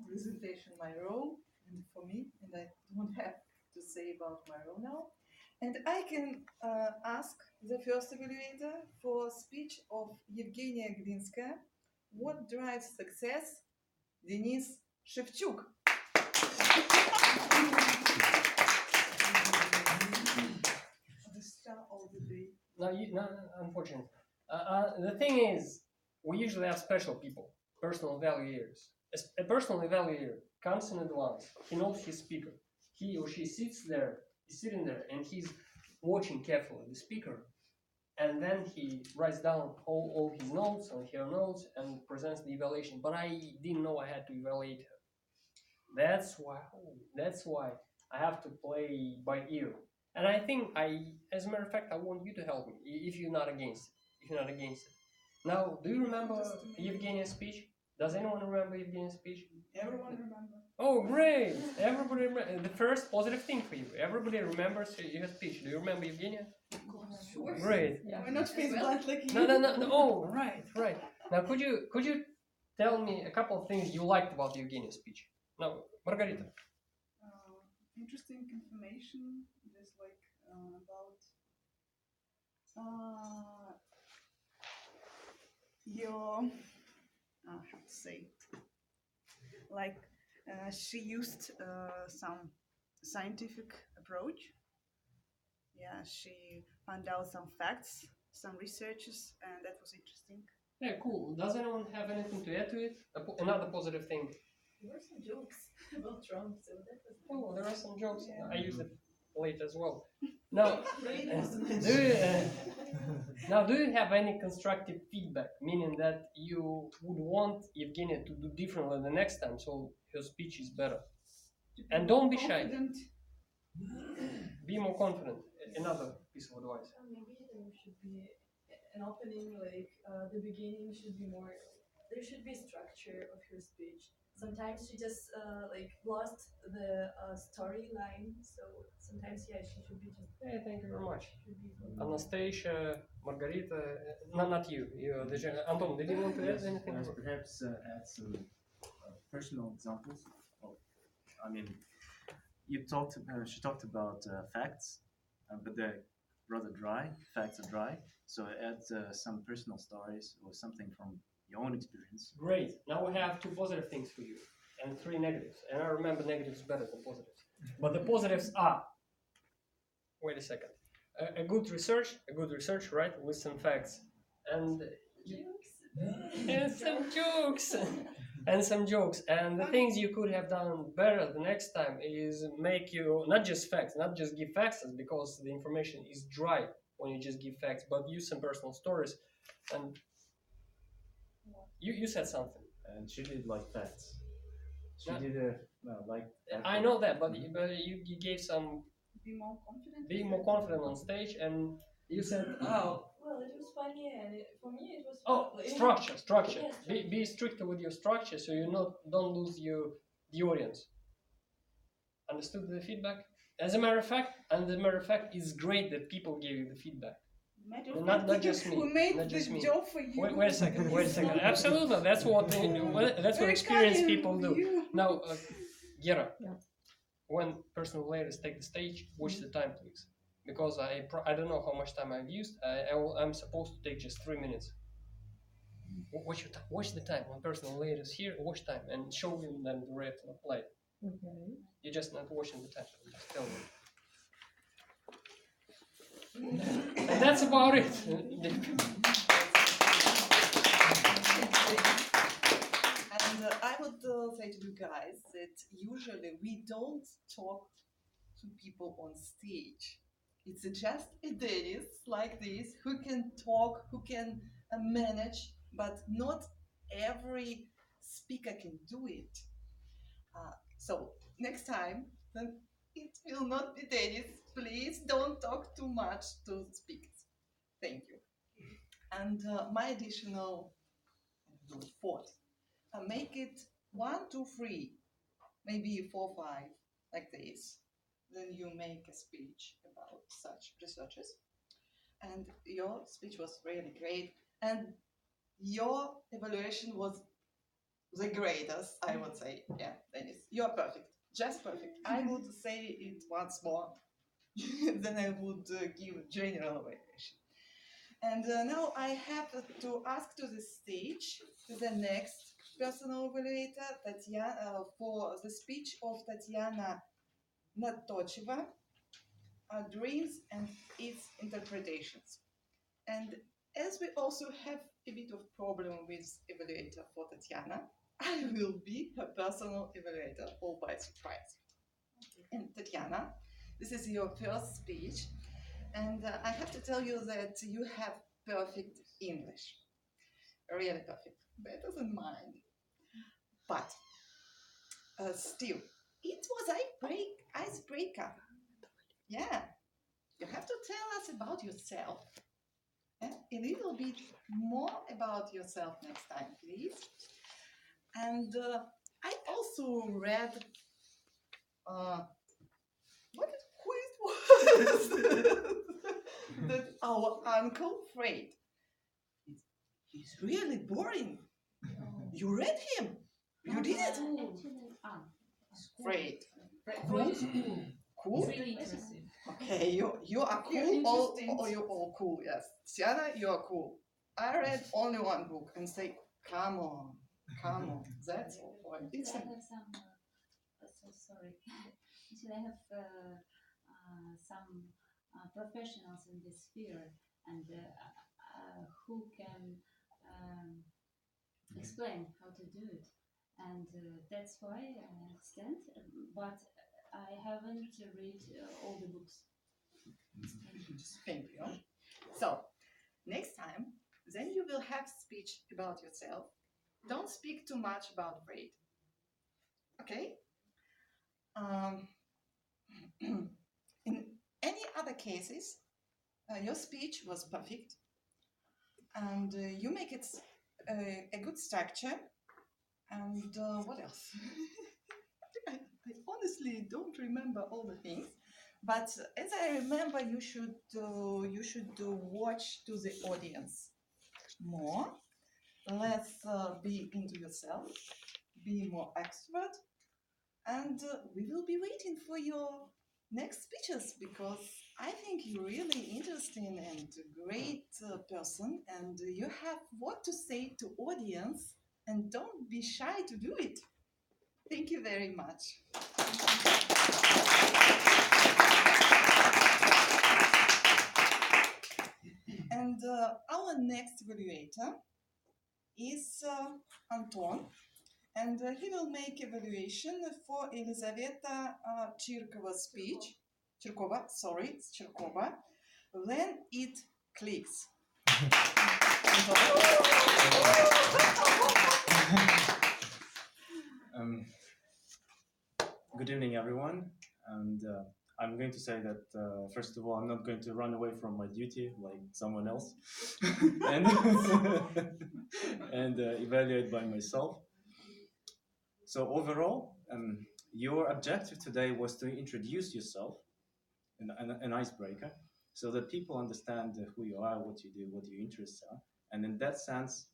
presentation my role and for me, and I don't have to say about my role now. And I can ask the first evaluator for speech of Evgenia Glinskaya. What drives success? Denis Shevchuk. The star of the day. No, unfortunately. The thing is, we usually have special people, personal evaluators. A personal evaluator comes in advance. He knows his speaker. He or she sits there, is sitting there, and he's watching carefully the speaker. And then he writes down all his notes and her notes and presents the evaluation. But I didn't know I had to evaluate her. That's why I have to play by ear. And I think as a matter of fact, I want you to help me if you're not against it. If you're not against it. Now, do you remember Evgenia's speech? Does anyone remember Evgenia's speech? Everyone remember. Oh, great! Everybody remember. The first positive thing for you. Everybody remembers your speech. Do you remember Evgenia? Sure. Great. Yeah. We're not face blunt like you. No. Oh, right. Now, could you tell me a couple of things you liked about Evgenia's speech? Now, Margarita. Interesting information, just like about your how to say, like she used some scientific approach. Yeah, she found out some facts, some researches, and that was interesting. Yeah, cool. Does anyone have anything to add to it? Another positive thing. There were some jokes about Trump, so that was nice. Oh, there are some jokes. Yeah. I use it later as well. Now, do you have any constructive feedback, meaning that you would want Evgenia to do differently the next time, so her speech is better? And don't be shy. Be more confident. Another piece of advice. Maybe there should be an opening, like the beginning should be more. There should be structure of her speech. Sometimes she just lost the storyline, so sometimes she should be just. Hey, thank you very much. Anastasia, Margarita, not you. Anton, did you want to add anything? Perhaps add some personal examples. I mean, she talked about facts, but they're rather dry. Facts are dry, so add some personal stories or something from your own experience. Great. Now we have 2 positive things for you and 3 negatives. And I remember negatives better than positives. But the positives are, wait a second, a good research, right, with some facts and some jokes. And the things you could have done better the next time is make you not just give facts, because the information is dry when you just give facts, but use some personal stories. And you said something. And she did like facts. She did like. I know that, but you gave some. Be more confident on stage, and you said, "Oh, well, it was funny, and for me it was." Oh, structure. Yeah, be stricter with your structure, so you don't lose the audience. Understood the feedback? As a matter of fact, it's great that people give you the feedback. Not just me. We made this job for you. Wait a second. Absolutely, that's what experienced people do. Now, Gera, when personal leaders take the stage, watch the time, please, because I don't know how much time I've used. I'm supposed to take just 3 minutes. Watch your time. Watch the time. When personal leaders here, watch time and show them the red light. Okay. You're just not watching the time. Just tell them. And that's about it. And I would say to you guys that usually we don't talk to people on stage. It's just a Dennis like this who can talk, who can manage, but not every speaker can do it. So next time, then it will not be Dennis. Please don't talk too much to speakers. Thank you. And my additional thought, make it 1, 2, 3, maybe 4, 5, like this. Then you make a speech about such researches. And your speech was really great. And your evaluation was the greatest, I would say. Yeah, Dennis, you're perfect, just perfect. I would say it once more, then I would give general evaluation. And now I have to ask to the stage to the next personal evaluator, Tatiana, for the speech of Tatiana Natocheva, Dreams and its Interpretations. And as we also have a bit of problem with evaluator for Tatiana, I will be her personal evaluator, all by surprise. And Tatiana, this is your first speech, and I have to tell you that you have perfect English, really perfect, better than mine. But still, it was icebreaker. Yeah, you have to tell us about yourself. A little bit more about yourself next time, please. And I also read what who it was that our Uncle Fred. He's really boring. You read him. You did it. Fred. Cool. Cool. It's really interesting. Okay, you are cool or you're all cool, yes. Tiana, you are cool. I read only one book and say, come on, that's all. Actually, I have some. So sorry. Actually, I have some professionals in this sphere, and who can explain how to do it, and that's why I understand. But I haven't read all the books. Thank you. So, next time, then you will have speech about yourself. Don't speak too much about Fred. Okay? In any other cases, your speech was perfect, and you make it a good structure. And what else? I honestly don't remember all the things, but as I remember, you should watch to the audience more. Let's be into yourself, be more extrovert, and we will be waiting for your next speeches because I think you're really interesting and a great person, and you have what to say to audience, and don't be shy to do it. Thank you very much. And our next evaluator is Anton, and he will make evaluation for Elizaveta Chirkova's speech. Chirkova. When it clicks. Good evening, everyone. And I'm going to say that, first of all, I'm not going to run away from my duty like someone else and, and evaluate by myself. So overall, your objective today was to introduce yourself, an icebreaker, so that people understand who you are, what you do, what your interests are. And in that sense,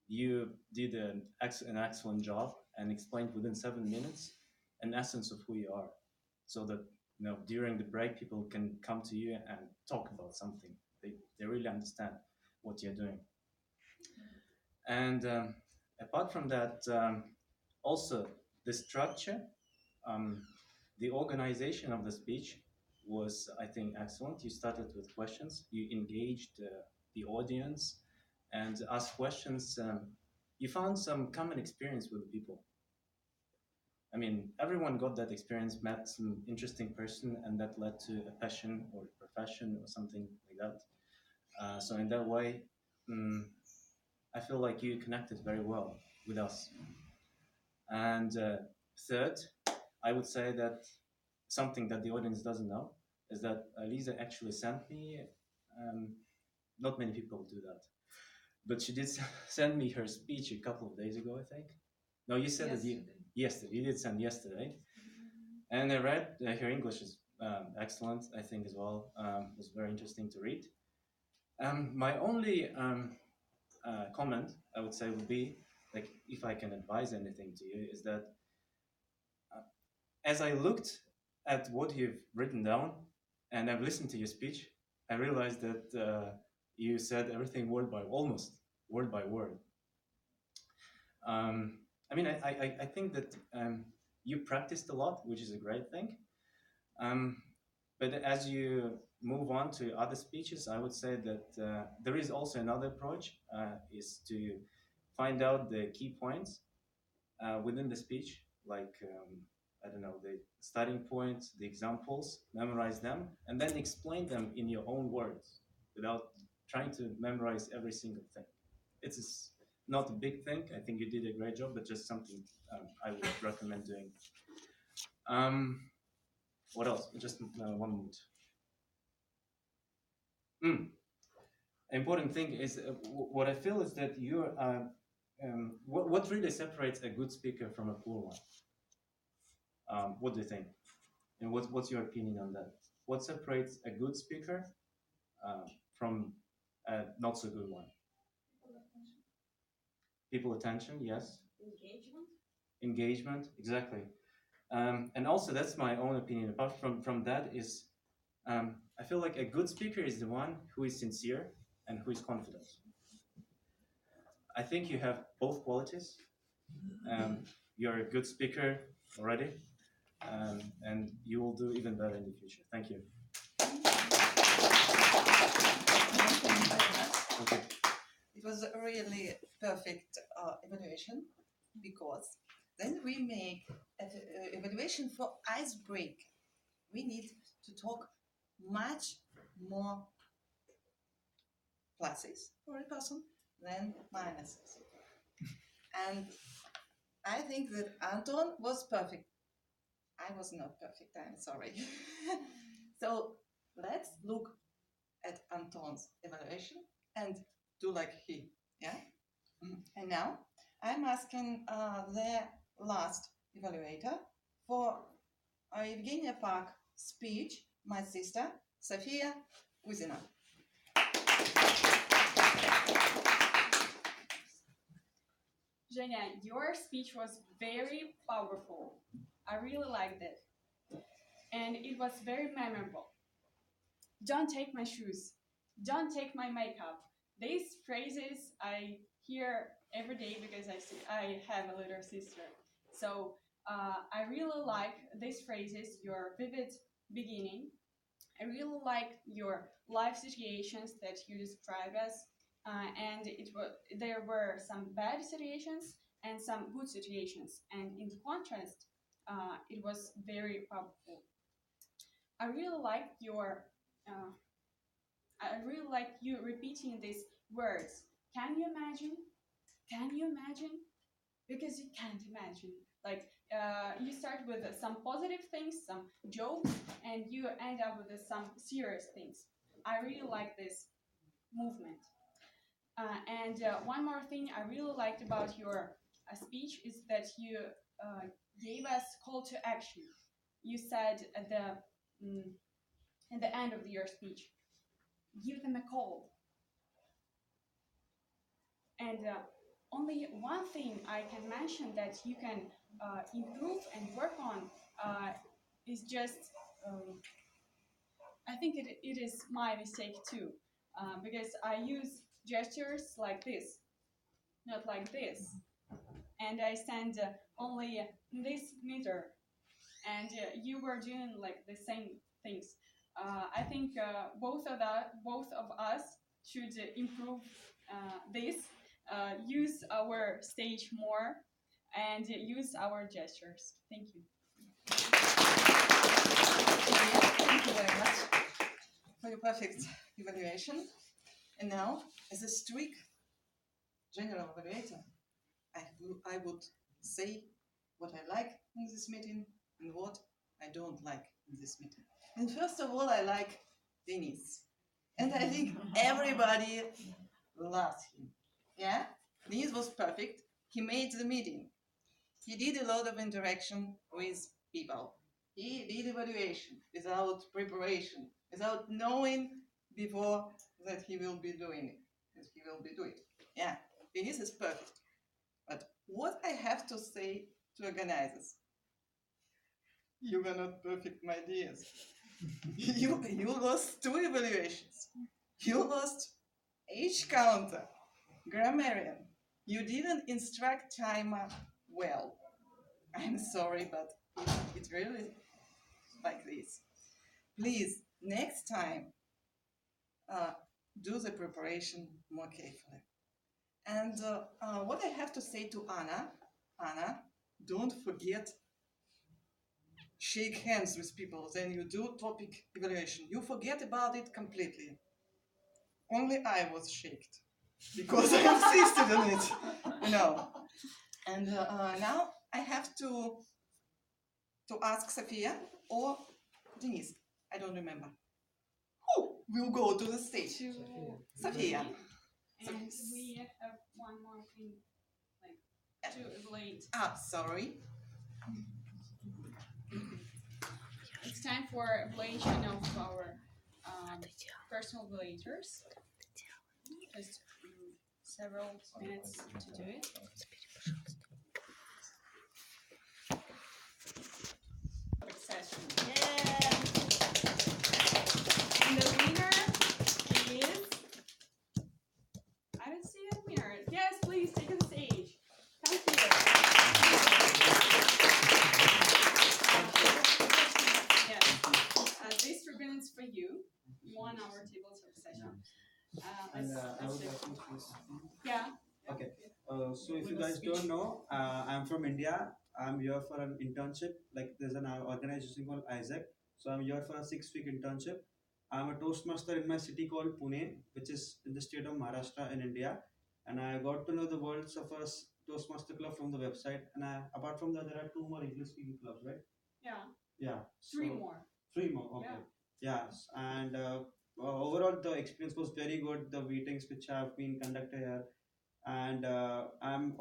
you did an excellent job and explained within 7 minutes an essence of who you are, so that during the break people can come to you and talk about something. They really understand what you're doing. And apart from that, also the structure, the organization of the speech was, I think, excellent. You started with questions, you engaged the audience and asked questions. You found some common experience with people. I mean, everyone got that experience, met some interesting person, and that led to a passion or a profession or something like that. So in that way, I feel like you connected very well with us. And third, I would say that something that the audience doesn't know is that Lisa actually sent me, not many people do that, but she did send me her speech a couple of days ago, I think. No, you said yesterday. You did send yesterday. And I read, her English is excellent, I think, as well. It was very interesting to read. My only comment, I would say, would be like if I can advise anything to you, is that as I looked at what you've written down and I've listened to your speech, I realized that you said everything almost word by word. I mean, I think that you practiced a lot, which is a great thing. But as you move on to other speeches, I would say that there is also another approach, is to find out the key points within the speech, like, I don't know, the starting points, the examples, memorize them, and then explain them in your own words without trying to memorize every single thing. It's not a big thing. I think you did a great job, but just something I would recommend doing. What else? Just one moment. Important thing is what I feel is that you're what really separates a good speaker from a poor one. What do you think? And what's your opinion on that? What separates a good speaker from a not so good one? People attention, yes. Engagement, exactly. And also, that's my own opinion. Apart from that, is I feel like a good speaker is the one who is sincere and who is confident. I think you have both qualities. You're a good speaker already, and you will do even better in the future. Thank you. Okay. It was a really perfect evaluation, because then we make an evaluation for ice break. We need to talk much more pluses for a person than minuses. And I think that Anton was perfect. I was not perfect, I'm sorry. So let's look at Anton's evaluation and do like he, yeah? And now I'm asking the last evaluator for Evgenia Park speech, my sister, Sofia Kuzina. Zhenya, your speech was very powerful. I really liked it. And it was very memorable. Don't take my shoes. Don't take my makeup. These phrases I hear every day because I have a little sister. So I really like these phrases, your vivid beginning. I really like your life situations that you describe us. And there were some bad situations and some good situations. And in contrast, it was very powerful. I really like your I really like you repeating these words. Can you imagine? Can you imagine? Because you can't imagine. Like you start with some positive things, some jokes, and you end up with some serious things. I really like this movement. And one more thing I really liked about your speech is that you gave us call to action. You said at the end of your speech, give them a call. And only one thing I can mention that you can improve and work on is just, I think it is my mistake too, because I use gestures like this, not like this. And I stand only in this meter, and you were doing like the same things. I think both of us should improve this, use our stage more, and use our gestures. Thank you. Thank you very much for your perfect evaluation. And now, as a strict general evaluator, I would say what I like in this meeting and what I don't like in this meeting. And first of all, I like Denis. And I think everybody loves him. Yeah? Denis was perfect. He made the meeting. He did a lot of interaction with people. He did evaluation without preparation, without knowing before that he will be doing it, that he will be doing. Yeah, Denis is perfect. But what I have to say to organizers, you were not perfect, my dears. You lost 2 evaluations. You lost age counter, grammarian. You didn't instruct timer well. I'm sorry, but it's really like this. Please, next time, do the preparation more carefully. And what I have to say to Anna, don't forget shake hands with people, then you do topic evaluation. You forget about it completely. Only I was shaken because I insisted on it. And now I have to ask Sophia or Denise. I don't remember. Who will go to the stage? Sophia. And we have one more thing, like to evaluate. Sorry. It's time for evaluation of our personal evaluators. Just several minutes to do it. Session. Yeah. And the winner is. I don't see a winner. Yes, please take the stage. Come here. Yes. This ribbon is for you. 1 hour tabletop session. I would like to say Yeah. Okay. So if you guys don't know, I'm from India. I'm here for an internship. Like there's an organization called Isaac. So I'm here for a 6-week internship. I'm a Toastmaster in my city called Pune, which is in the state of Maharashtra in India. And I got to know the WorldSurfers Toastmaster Club from the website. And apart from that, there are 2 more English speaking clubs, right? Yeah. Yeah. 3 more. 3 more. Okay. Yeah. And overall, the experience was very good. The meetings which have been conducted here, and I'm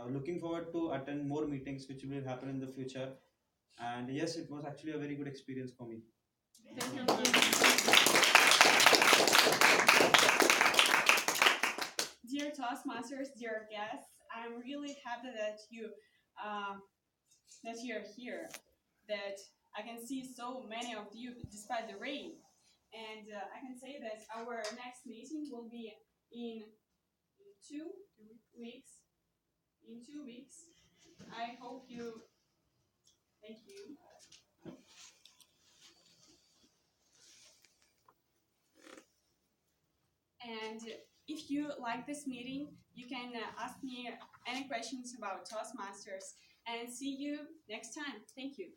looking forward to attend more meetings which will happen in the future. And yes, it was actually a very good experience for me. Thank you. Dear Toastmasters, dear guests, I'm really happy that you're here. That I can see so many of you despite the rain, and I can say that our next meeting will be in 2 weeks. In 2 weeks, I hope you. Thank you. And if you like this meeting, you can ask me any questions about Toastmasters, and see you next time. Thank you.